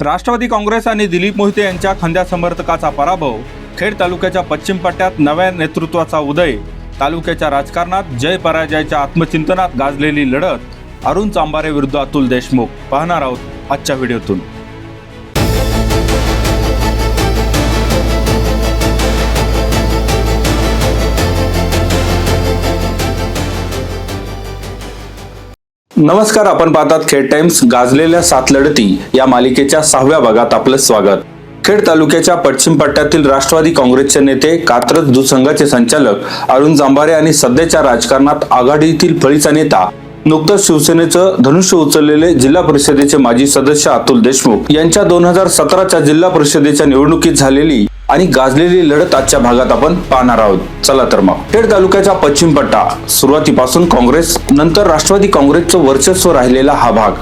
राष्ट्रवादी काँग्रेस आणि दिलीप मोहिते यांच्या खंद्या समर्थकाचा पराभव, खेड तालुक्याच्या पश्चिम पट्ट्यात नव्या नेतृत्वाचा उदय, तालुक्याच्या राजकारणात जय पराजयाच्या आत्मचिंतनात गाजलेली लढत, अरुण चांबारे विरुद्ध अतुल देशमुख पाहणार आहोत आजच्या व्हिडिओतून। नमस्कार, आपण पाहतात खेड टाइम्स। गाजलेल्या 7 लढती या मालिकेच्या 6व्या भागात आपलं स्वागत। खेड तालुक्याच्या पश्चिम पट्ट्यातील राष्ट्रवादी काँग्रेसचे नेते, कात्रज दूध संघाचे संचालक अरुण चांबारे आणि सध्याच्या राजकारणात आघाडीतील फळीचा नेता, नुकतंच शिवसेनेचं धनुष्य उचललेले जिल्हा परिषदेचे माजी सदस्य अतुल देशमुख यांच्या 2017च्या जिल्हा परिषदेच्या निवडणुकीत झालेली आणि गाजलेली लढत आजच्या भागात आपण पाहणार आहोत। चला तर मग, खेड तालुक्याचा पश्चिम पट्टा सुरुवातीपासून काँग्रेस नंतर राष्ट्रवादी काँग्रेसचं वर्चस्व राहिलेला हा भाग।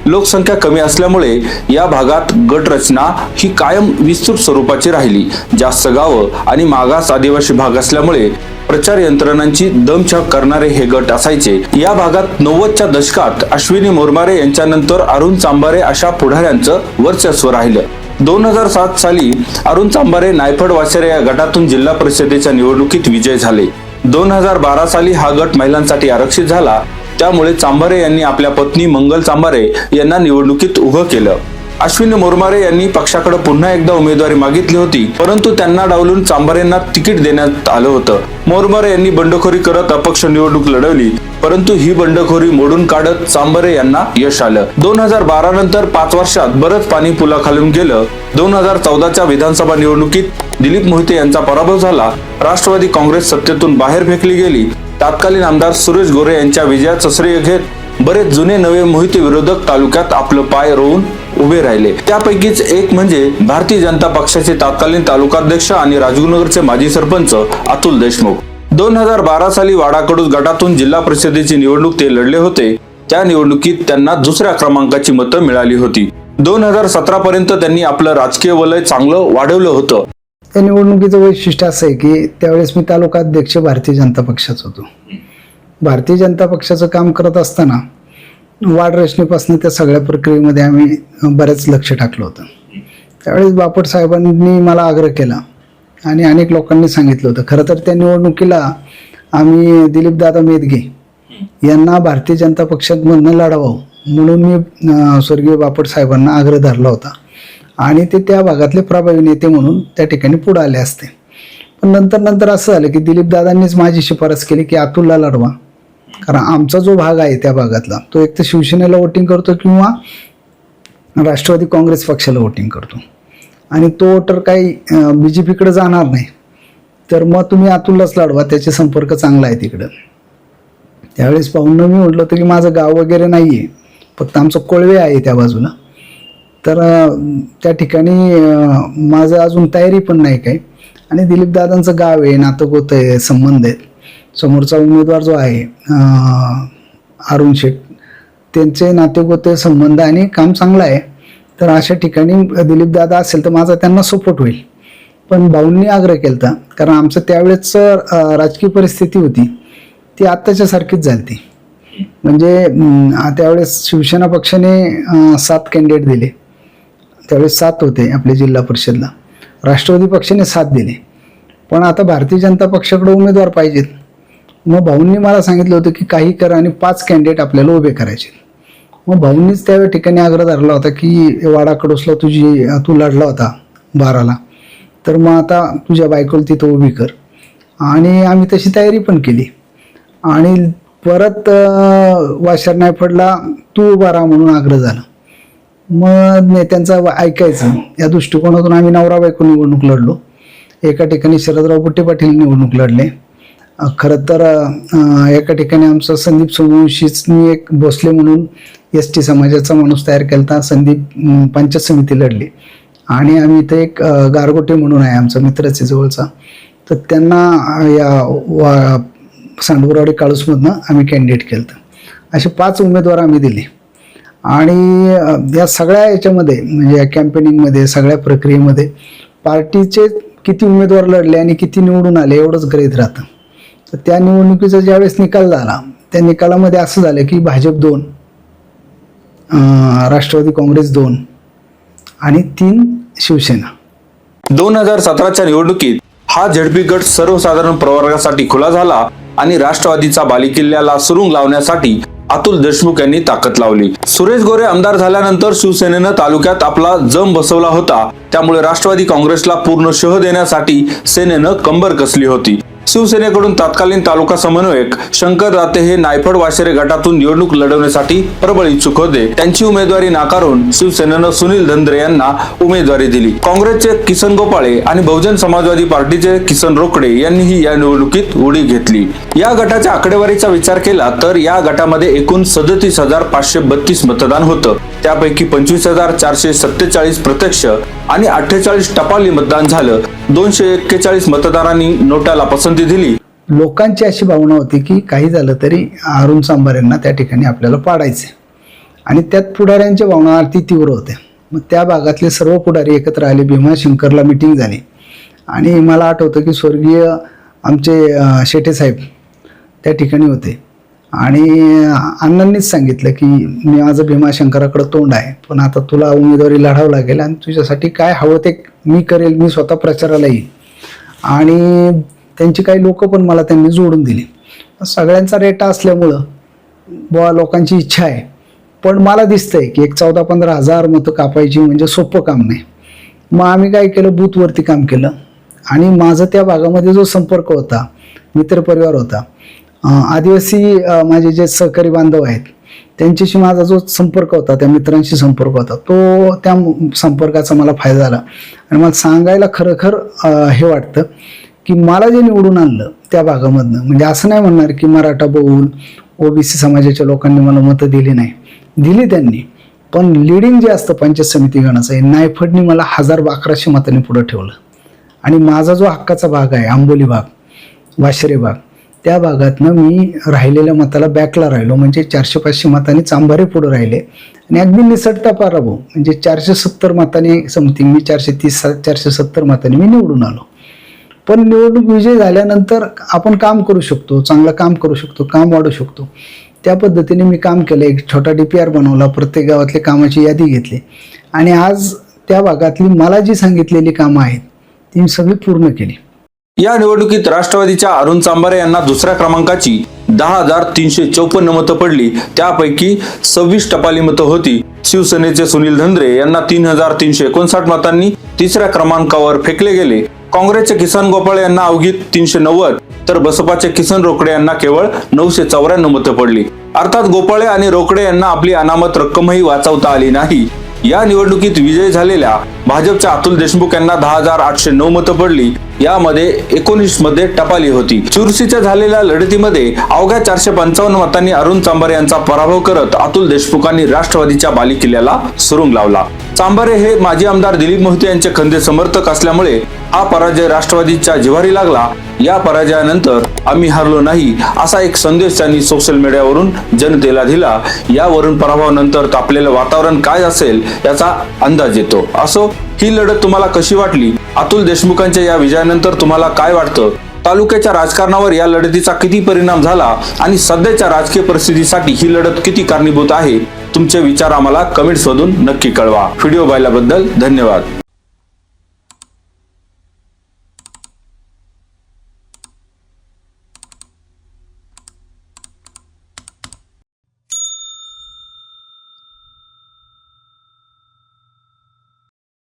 लोकसंख्या कमी असल्यामुळे या भागात गट रचना ही कायम विस्तृत स्वरूपाची राहिली। जास्त गावं आणि मागास आदिवासी भाग असल्यामुळे प्रचार यंत्रणांची दमछाक करणारे हे गट असायचे। या भागात 90च्या दशकात अश्विनी मोरमारे यांच्यानंतर अरुण चांबारे अशा पुढाऱ्यांचं वर्चस्व राहिलं। 2007 साली अरुण चांबारे नायफड वासेरे या गटातून जिल्हा परिषदेच्या निवडणुकीत विजय झाले। 2012 साली हा गट महिलांसाठी आरक्षित झाला, त्यामुळे चांबारे यांनी आपल्या पत्नी मंगल चांबारे यांना निवडणुकीत उभं केलं। अश्विनी मोरमारे यांनी पक्षाकडे पुन्हा एकदा उमेदवारी मागितली होती, परंतु त्यांना डावलून चांबारेंना तिकीट देण्यात आलं होतं। मोरमारे यांनी बंडखोरी करत अपक्ष निवडणूक लढवली, परंतु ही बंडखोरी मोडून काढत चांबारे यांना यश आलं। 2012 नंतर 5 वर्षात बरंच पाणी पुलाखालून गेलं। 2014च्या विधानसभा निवडणुकीत दिलीप मोहिते यांचा पराभव झाला। राष्ट्रवादी काँग्रेस सत्तेतून बाहेर फेकली गेली। तत्कालीन आमदार सुरेश गोरे यांच्या विजयाचं श्रेय घेत बरेच जुने नवे मोहिते विरोधक तालुक्यात आपलं पाय रोवून उभे राहिले। त्यापैकीच एक म्हणजे भारतीय जनता पक्षाचे तत्कालीन तालुकाध्यक्ष आणि राजगुरुनगरचे माजी सरपंच अतुल देशमुख। 2012 साली वाडाकडूस गटातून जिल्हा परिषदेची निवडणूक ते लढले होते। त्या निवडणुकीत त्यांना दुसऱ्या क्रमांकाची मतं मिळाली होती। 2017 पर्यंत त्यांनी आपलं राजकीय वलय चांगलं वाढवलं होतं। त्या निवडणुकीचं वैशिष्ट्य असं आहे की त्यावेळेस मी तालुका अध्यक्ष भारतीय जनता पक्षाचा होतो। भारतीय जनता पक्षाचं काम करत असताना वाढ रचनेपासून त्या सगळ्या प्रक्रियेमध्ये आम्ही बरेच लक्ष टाकलं होतं। त्यावेळेस बापट साहेबांनी मला आग्रह केला आणि अनेक लोकांनी सांगितलं होतं। खरं तर त्या निवडणुकीला आम्ही दिलीपदादा मेदगे यांना भारतीय जनता पक्षामधनं लढावं म्हणून मी स्वर्गीय बापट साहेबांना आग्रह धरला होता आणि ते त्या भागातले प्रभावी नेते म्हणून त्या ठिकाणी पुढे आले असते। पण नंतर असं झालं की दिलीपदादांनीच माझी शिफारस केली की अतुलला लढवा, कारण आमचा जो भाग आहे त्या भागातला तो एक तर शिवसेनेला वोटिंग करतो किंवा राष्ट्रवादी काँग्रेस पक्षाला वोटिंग करतो आणि तो वोटर काही BJPकडे जाणार नाही, तर मग तुम्ही अतुललाच लढवा, त्याचे संपर्क चांगला आहे तिकडं। त्यावेळेस पाहून मी म्हटलं होतं की माझं गाव वगैरे नाही आहे, फक्त आमचं कोळवे आहे त्या बाजूला, तर त्या ठिकाणी माझं अजून तयारी पण नाही काही आणि दिलीपदादांचं गाव आहे, नातं आहे, संबंध आहेत। समोरचा उमेदवार जो आहे अरुण शेठ, त्यांचे नातेगोते संबंध आणि काम चांगलं आहे, तर अशा ठिकाणी दिलीपदादा असेल तर माझा त्यांना सपोर्ट होईल। पण भाऊंनी आग्रह केला, कारण आमचं त्यावेळेस राजकीय परिस्थिती होती ती आत्ताच्या सारखीच झाली। म्हणजे त्यावेळेस शिवसेना पक्षाने 7 कॅन्डिडेट दिले, त्यावेळेस 7 होते आपल्या जिल्हा परिषदला, राष्ट्रवादी पक्षाने 7 दिले, पण आता भारतीय जनता पक्षाकडे उमेदवार पाहिजेत। मग भाऊंनी मला सांगितलं होतं की काही करा आणि 5 कॅन्डिडेट आपल्याला उभे करायचे। मग भाऊंनीच त्या ठिकाणी आग्रह धरला होता की वाडाकडोसला तू लढला होता 12ला, तर मग आता तुझ्या बायकोला तिथं उभी कर, आणि आम्ही तशी तयारी पण केली आणि परत वाशर नायफडला तू उभा राहा म्हणून आग्रह झाला। मग नेत्यांचं ऐकायचं या दृष्टिकोनातून आम्ही नवरा बायको निवडणूक लढलो। एका ठिकाणी शरदराव बुट्टे पाटील निवडणूक लढले। खरं तर एका ठिकाणी आमचा संदीप सोमवंशींनी एक भोसले म्हणून ST समाजाचा माणूस तयार केला, संदीप पंचायत समिती लढली आणि आम्ही इथे एक गारगोटे म्हणून आहे आमचा मित्रच आहे जवळचा, तर त्यांना या सांडवरवाडी काळूसमधनं आम्ही कॅन्डिडेट केलं। असे 5 उमेदवार आम्ही दिले आणि या सगळ्या याच्यामध्ये म्हणजे या कॅम्पेनिंगमध्ये सगळ्या प्रक्रियेमध्ये पार्टीचे किती उमेदवार लढले आणि किती निवडून आले एवढंच गृहीत राहतं। तर त्या निवडणुकीचा ज्यावेळेस निकाल झाला त्या निकालामध्ये असं झालं की भाजप 2, राष्ट्रवादी काँग्रेस 2 आणि 3 शिवसेना. 2017च्या निवडणुकीत हा झेडपी गट सर्वसाधारण प्रवर्गासाठी खुला झाला आणि राष्ट्रवादीचा बालेकिल्ल्याला सुरुंग लावण्यासाठी अतुल देशमुख यांनी ताकद लावली. सुरेश गोरे आमदार झाल्यानंतर शिवसेनेनं तालुक्यात आपला जम बसवला होता, त्यामुळे राष्ट्रवादी काँग्रेसला पूर्ण शह देण्यासाठी सेनेनं कंबर कसली होती. शिवसेनेकडून तत्कालीन तालुका समन्वयक शंकर दाते हे नायफड वाशेरे गटातून निवडणूक लढवण्यासाठी प्रबळ इच्छुक होते. त्यांची उमेदवारी नाकारून शिवसेनेनं सुनील धंद्रे यांना उमेदवारी दिली. काँग्रेसचे किसन गोपाळे आणि बहुजन समाजवादी पार्टीचे किसन रोकडे यांनीही या निवडणुकीत उडी घेतली. या गटाच्या आकडेवारीचा विचार केला तर या गटामध्ये एकूण 37,532 मतदान होतं. त्यापैकी 25,447 प्रत्यक्ष आणि 48 टपाली मतदान झालं. 241 मतदारांनी नोटाला पसंती दिली. लोकांची अशी भावना होती की काही झालं तरी अरुण चांभार यांना त्या ठिकाणी आपल्याला पाडायचे आणि त्यात पुढाऱ्यांच्या भावना अति तीव्र होत्या. मग त्या भागातले सर्व पुढारी एकत्र आले. भीमाशंकरला मीटिंग झाली आणि मला आठवतं की स्वर्गीय आमचे शेटे साहेब त्या ठिकाणी होते आणि अण्णांनीच सांगितलं की माझं भीमाशंकराकडे तोंड आहे, पण आता तुला उमेदवारी लढावं लागेल आणि तुझ्यासाठी काय हवं ते मी करेल, मी स्वतः प्रचाराला येईल. आणि त्यांची काही लोक पण मला त्यांनी जोडून दिली. सगळ्यांचा रेटा असल्यामुळं बुवा लोकांची इच्छा आहे, पण मला दिसतंय की एक 14-15 हजार मतं कापायची म्हणजे सोपं काम नाही. मग आम्ही काय केलं, बूथवरती काम केलं आणि माझं त्या भागामध्ये जो संपर्क होता, मित्रपरिवार होता, आदिवासी माझे जे सहकारी बांधव आहेत त्यांच्याशी माझा जो संपर्क होता, त्या मित्रांशी संपर्क होता, तो त्या संपर्काचा मला फायदा झाला. आणि मला सांगायला खरखर हे वाटतं की मला जे निवडून आणलं त्या भागामधनं, म्हणजे असं नाही म्हणणार की मराठा बहुल ओबीसी समाजाच्या लोकांनी मला मतं दिली नाही, दिली त्यांनी, पण लिडिंग जे असतं पंचायत समिती गणाचं आहे, नायफडनी मला 1100 मतांनी पुढं ठेवलं. आणि माझा जो हक्काचा भाग आहे आंबोली भाग, वाशरे भाग, त्या भागातनं मी राहिलेल्या मताला बॅकला राहिलो, म्हणजे 400-500 मतांनी चांभारे पुढे राहिले आणि अगदी निसटता पराभव, म्हणजे 470 मतांनी समथिंग, मी 430-470 मतांनी मी निवडून आलो. पण निवडणूक विजय झाल्यानंतर आपण काम करू शकतो, चांगलं काम करू शकतो, काम वाढू शकतो. त्या पद्धतीने मी काम केलं. एक छोटा DPR बनवला, प्रत्येक गावातली कामाची यादी घेतली आणि आज त्या भागातली मला जी सांगितलेली कामं आहेत ती मी सगळी पूर्ण केली. या निवडणुकीत राष्ट्रवादीच्या अरुण चांभारे यांना दुसऱ्या क्रमांकाची 10,354 मतं पडली. त्यापैकी 26 टपाली मतं होती. शिवसेनेचे सुनील धंद्रे यांना 3,359 मतांनी तिसऱ्या क्रमांकावर फेकले गेले. काँग्रेसचे किसन गोपाळे यांना अवघी 390 तर बसपाचे किसन रोकडे यांना केवळ 994 मतं पडली. अर्थात गोपाळे आणि रोकडे यांना आपली अनामत रक्कमही वाचवता आली नाही. या निवडणुकीत विजयी झालेल्या भाजपच्या अतुल देशमुख यांना 10,809 मतं पडली. यामध्ये 19 मध्ये टपाली होती. चुरशीच्या झालेल्या लढतीमध्ये अवघ्या 455 मतांनी अरुण चांभारे यांचा पराभव करत अतुल देशमुखांनी राष्ट्रवादीच्या बालेकिल्ल्याला सुरुंग लावला. चांभारे हे माजी आमदार दिलीप मोहिते यांचे खंदे समर्थक असल्यामुळे हा पराजय राष्ट्रवादीच्या जिव्हारी लागला. या पराजयानंतर आम्ही हरलो नाही असा एक संदेश त्यांनी सोशल मीडियावरून जनतेला दिला. यावरून पराभवानंतर तापलेलं वातावरण काय असेल याचा अंदाज येतो. असो, ही लढत तुम्हाला कशी वाटली? अतुल देशमुखांच्या या विजयानंतर तुम्हाला काय वाटतं? तालुक्याच्या राजकारणावर या लढतीचा किती परिणाम झाला आणि सध्याच्या राजकीय परिस्थितीसाठी ही लढत किती कारणीभूत आहे? तुमचे विचार आम्हाला कमेंट्स मधून नक्की कळवा. व्हिडिओ पाहिल्याबद्दल धन्यवाद.